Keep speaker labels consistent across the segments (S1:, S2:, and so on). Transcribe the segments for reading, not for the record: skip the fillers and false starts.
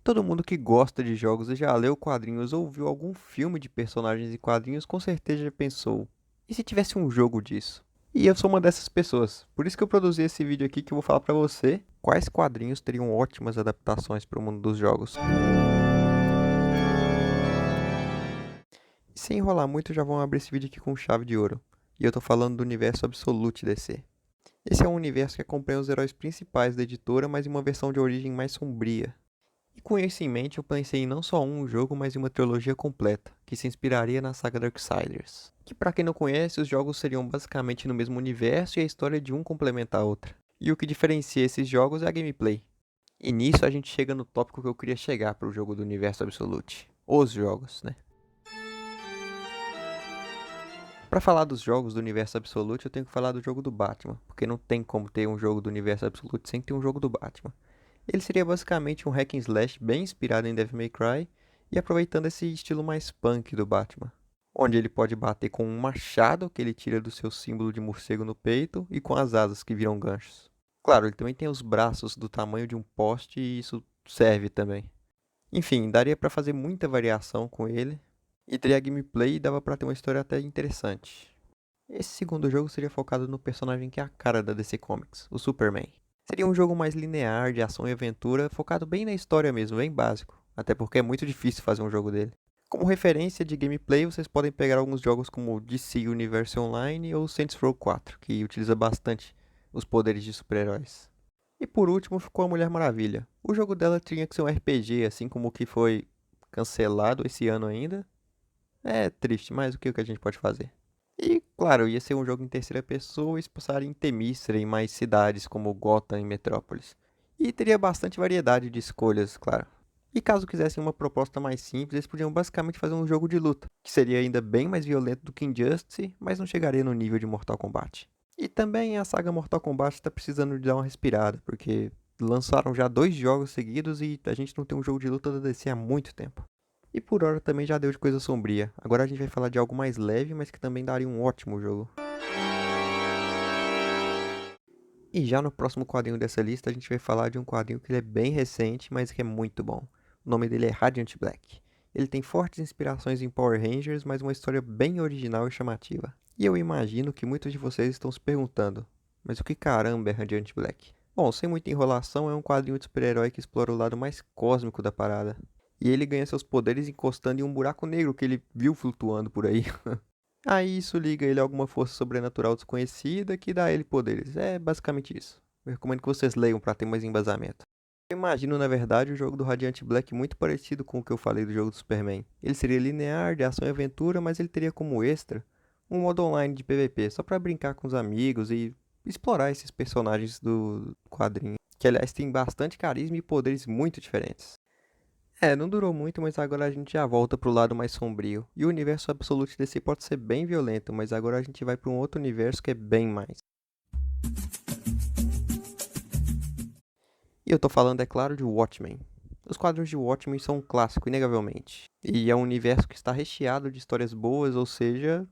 S1: Todo mundo que gosta de jogos e já leu quadrinhos ou viu algum filme de personagens e quadrinhos com certeza já pensou: e se tivesse um jogo disso? E eu sou uma dessas pessoas. Por isso que eu produzi esse vídeo aqui que eu vou falar pra você quais quadrinhos teriam ótimas adaptações para o mundo dos jogos. E sem enrolar muito, já vamos abrir esse vídeo aqui com chave de ouro. E eu tô falando do universo Absolute DC. Esse é um universo que acompanha os heróis principais da editora, mas em uma versão de origem mais sombria. E com isso em mente, eu pensei em não só um jogo, mas em uma trilogia completa, que se inspiraria na saga Darksiders. Que pra quem não conhece, os jogos seriam basicamente no mesmo universo e a história de um complementa a outra. E o que diferencia esses jogos é a gameplay. E nisso a gente chega no tópico que eu queria chegar para o jogo do universo Absolute. Os jogos, né? Pra falar dos jogos do universo Absolute, eu tenho que falar do jogo do Batman, porque não tem como ter um jogo do universo Absolute sem ter um jogo do Batman. Ele seria basicamente um hack and slash bem inspirado em Devil May Cry e aproveitando esse estilo mais punk do Batman, onde ele pode bater com um machado que ele tira do seu símbolo de morcego no peito e com as asas que viram ganchos. Claro, ele também tem os braços do tamanho de um poste e isso serve também. Enfim, daria pra fazer muita variação com ele e teria gameplay e dava pra ter uma história até interessante. Esse segundo jogo seria focado no personagem que é a cara da DC Comics, o Superman. Seria um jogo mais linear, de ação e aventura, focado bem na história mesmo, bem básico. Até porque é muito difícil fazer um jogo dele. Como referência de gameplay, vocês podem pegar alguns jogos como DC Universe Online ou Saints Row 4, que utiliza bastante os poderes de super-heróis. E por último ficou a Mulher Maravilha. O jogo dela tinha que ser um RPG, assim como o que foi cancelado esse ano ainda. É triste, mas o que a gente pode fazer? E, claro, ia ser um jogo em terceira pessoa e se passaria em Temícera e mais cidades como Gotham e Metrópolis. E teria bastante variedade de escolhas, claro. E caso quisessem uma proposta mais simples, eles podiam basicamente fazer um jogo de luta, que seria ainda bem mais violento do que Injustice, mas não chegaria no nível de Mortal Kombat. E também a saga Mortal Kombat está precisando de dar uma respirada, porque lançaram já 2 jogos seguidos e a gente não tem um jogo de luta da DC há muito tempo. E por hora também já deu de coisa sombria. Agora a gente vai falar de algo mais leve, mas que também daria um ótimo jogo. E já no próximo quadrinho dessa lista a gente vai falar de um quadrinho que ele é bem recente, mas que é muito bom. O nome dele é Radiant Black. Ele tem fortes inspirações em Power Rangers, mas uma história bem original e chamativa. E eu imagino que muitos de vocês estão se perguntando, mas o que caramba é Radiant Black? Bom, sem muita enrolação, é um quadrinho de super-herói que explora o lado mais cósmico da parada. E ele ganha seus poderes encostando em um buraco negro que ele viu flutuando por aí. Aí isso liga ele a alguma força sobrenatural desconhecida que dá a ele poderes. É basicamente isso. Eu recomendo que vocês leiam para ter mais embasamento. Eu imagino, na verdade, o jogo do Radiant Black muito parecido com o que eu falei do jogo do Superman. Ele seria linear, de ação e aventura, mas ele teria como extra um modo online de PVP, só para brincar com os amigos e explorar esses personagens do quadrinho, que aliás tem bastante carisma e poderes muito diferentes. É, não durou muito, mas agora a gente já volta pro lado mais sombrio. E o universo Absolute DC pode ser bem violento, mas agora a gente vai para um outro universo que é bem mais. E eu tô falando, é claro, de Watchmen. Os quadros de Watchmen são um clássico, inegavelmente. E é um universo que está recheado de histórias boas, ou seja,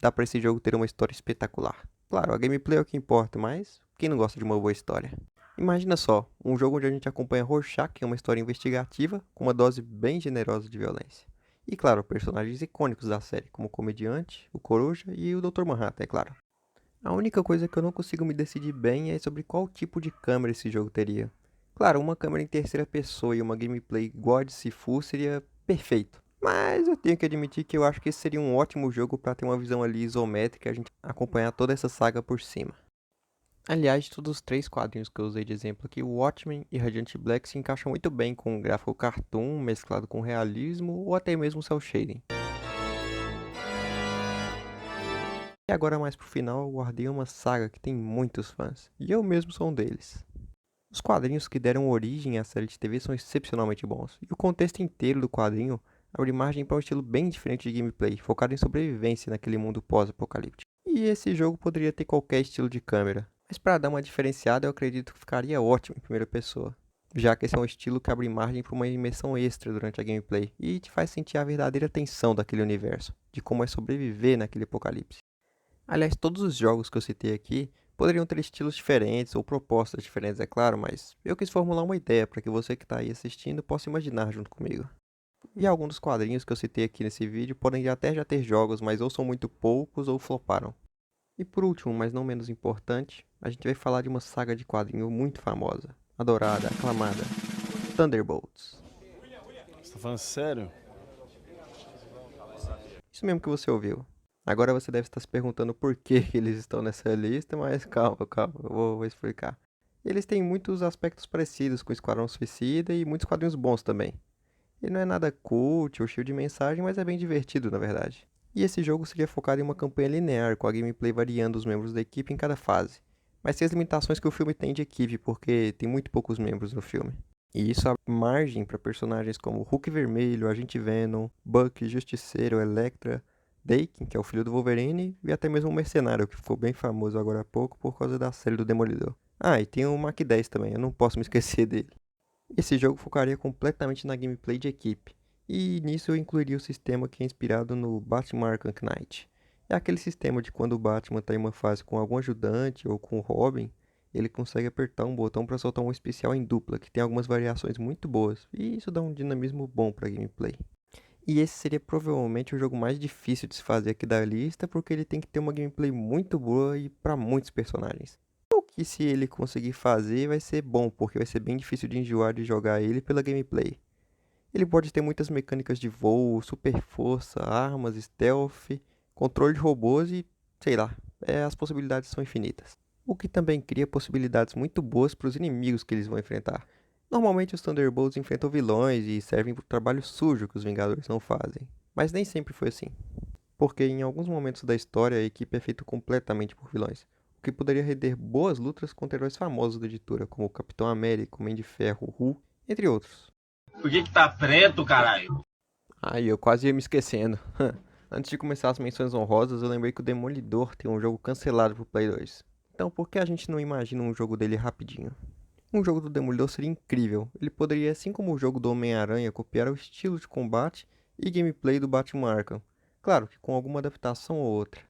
S1: dá pra esse jogo ter uma história espetacular. Claro, a gameplay é o que importa, mas quem não gosta de uma boa história? Imagina só, um jogo onde a gente acompanha Rorschach, que é uma história investigativa, com uma dose bem generosa de violência. E claro, personagens icônicos da série, como o Comediante, o Coruja e o Dr. Manhattan, é claro. A única coisa que eu não consigo me decidir bem é sobre qual tipo de câmera esse jogo teria. Claro, uma câmera em terceira pessoa e uma gameplay igual a de Sifu seria perfeito. Mas eu tenho que admitir que eu acho que esse seria um ótimo jogo para ter uma visão ali isométrica e a gente acompanhar toda essa saga por cima. Aliás, de todos os 3 quadrinhos que eu usei de exemplo aqui, o Watchmen e Radiant Black se encaixam muito bem com um gráfico cartoon mesclado com realismo ou até mesmo cel shading. E agora mais pro final, eu guardei uma saga que tem muitos fãs, e eu mesmo sou um deles. Os quadrinhos que deram origem à série de TV são excepcionalmente bons, e o contexto inteiro do quadrinho abre margem para um estilo bem diferente de gameplay, focado em sobrevivência naquele mundo pós-apocalíptico. E esse jogo poderia ter qualquer estilo de câmera, mas para dar uma diferenciada eu acredito que ficaria ótimo em primeira pessoa, já que esse é um estilo que abre margem para uma imersão extra durante a gameplay e te faz sentir a verdadeira tensão daquele universo, de como é sobreviver naquele apocalipse. Aliás, todos os jogos que eu citei aqui Poderiam ter estilos diferentes ou propostas diferentes, é claro, mas eu quis formular uma ideia para que você que está aí assistindo possa imaginar junto comigo. E alguns dos quadrinhos que eu citei aqui nesse vídeo podem até já ter jogos, mas ou são muito poucos ou floparam. E por último, mas não menos importante, a gente vai falar de uma saga de quadrinho muito famosa, adorada, aclamada, Thunderbolts.
S2: Você tá falando sério?
S1: Isso mesmo que você ouviu. Agora você deve estar se perguntando por que que eles estão nessa lista, mas calma, eu vou explicar. Eles têm muitos aspectos parecidos com o Esquadrão Suicida e muitos quadrinhos bons também. Ele não é nada cult ou cheio de mensagem, mas é bem divertido, na verdade. E esse jogo seria focado em uma campanha linear, com a gameplay variando os membros da equipe em cada fase. Mas sem as limitações que o filme tem de equipe, porque tem muito poucos membros no filme. E isso abre margem para personagens como Hulk Vermelho, Agente Venom, Bucky, Justiceiro, Elektra, Daken, que é o filho do Wolverine, e até mesmo o Mercenário, que ficou bem famoso agora há pouco por causa da série do Demolidor. Ah, e tem o Mach 10 também, eu não posso me esquecer dele. Esse jogo focaria completamente na gameplay de equipe, e nisso eu incluiria o sistema que é inspirado no Batman Arkham Knight. É aquele sistema de quando o Batman está em uma fase com algum ajudante ou com o Robin, ele consegue apertar um botão para soltar um especial em dupla, que tem algumas variações muito boas, e isso dá um dinamismo bom para a gameplay. E esse seria provavelmente o jogo mais difícil de se fazer aqui da lista, porque ele tem que ter uma gameplay muito boa e para muitos personagens. O que se ele conseguir fazer vai ser bom, porque vai ser bem difícil de enjoar de jogar ele pela gameplay. Ele pode ter muitas mecânicas de voo, super força, armas, stealth, controle de robôs e, sei lá, as possibilidades são infinitas. O que também cria possibilidades muito boas para os inimigos que eles vão enfrentar. Normalmente os Thunderbolts enfrentam vilões e servem para o trabalho sujo que os Vingadores não fazem. Mas nem sempre foi assim. Porque em alguns momentos da história a equipe é feita completamente por vilões. O que poderia render boas lutas contra heróis famosos da editora, como o Capitão América, o Homem de Ferro, o Hulk, entre outros.
S3: Por que tá preto, caralho?
S1: Ai, eu quase ia me esquecendo. Antes de começar as menções honrosas, eu lembrei que o Demolidor tem um jogo cancelado pro Play 2. Então por que a gente não imagina um jogo dele rapidinho? Um jogo do Demolidor seria incrível. Ele poderia, assim como o jogo do Homem-Aranha, copiar o estilo de combate e gameplay do Batman Arkham. Claro que com alguma adaptação ou outra.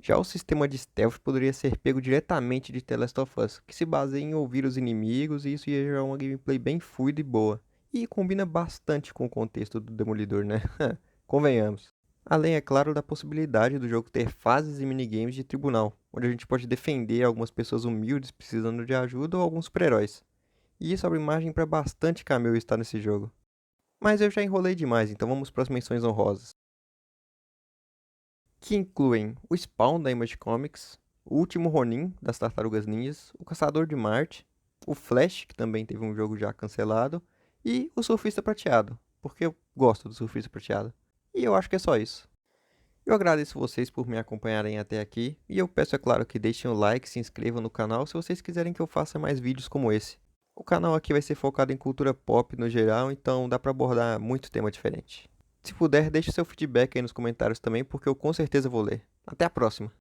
S1: Já o sistema de stealth poderia ser pego diretamente de The Last of Us, que se baseia em ouvir os inimigos e isso ia gerar uma gameplay bem fluida e boa. E combina bastante com o contexto do Demolidor, né? Convenhamos. Além, é claro, da possibilidade do jogo ter fases e minigames de tribunal, onde a gente pode defender algumas pessoas humildes precisando de ajuda ou alguns super-heróis. E isso abre margem para bastante cameo estar nesse jogo. Mas eu já enrolei demais, então vamos para as menções honrosas. Que incluem o Spawn da Image Comics, o Último Ronin das Tartarugas Ninjas, o Caçador de Marte, o Flash, que também teve um jogo já cancelado, e o Surfista Prateado, porque eu gosto do Surfista Prateado. E eu acho que é só isso. Eu agradeço vocês por me acompanharem até aqui, e eu peço, é claro, que deixem o like e se inscrevam no canal se vocês quiserem que eu faça mais vídeos como esse. O canal aqui vai ser focado em cultura pop no geral, então dá pra abordar muito tema diferente. Se puder, deixe seu feedback aí nos comentários também, porque eu com certeza vou ler. Até a próxima!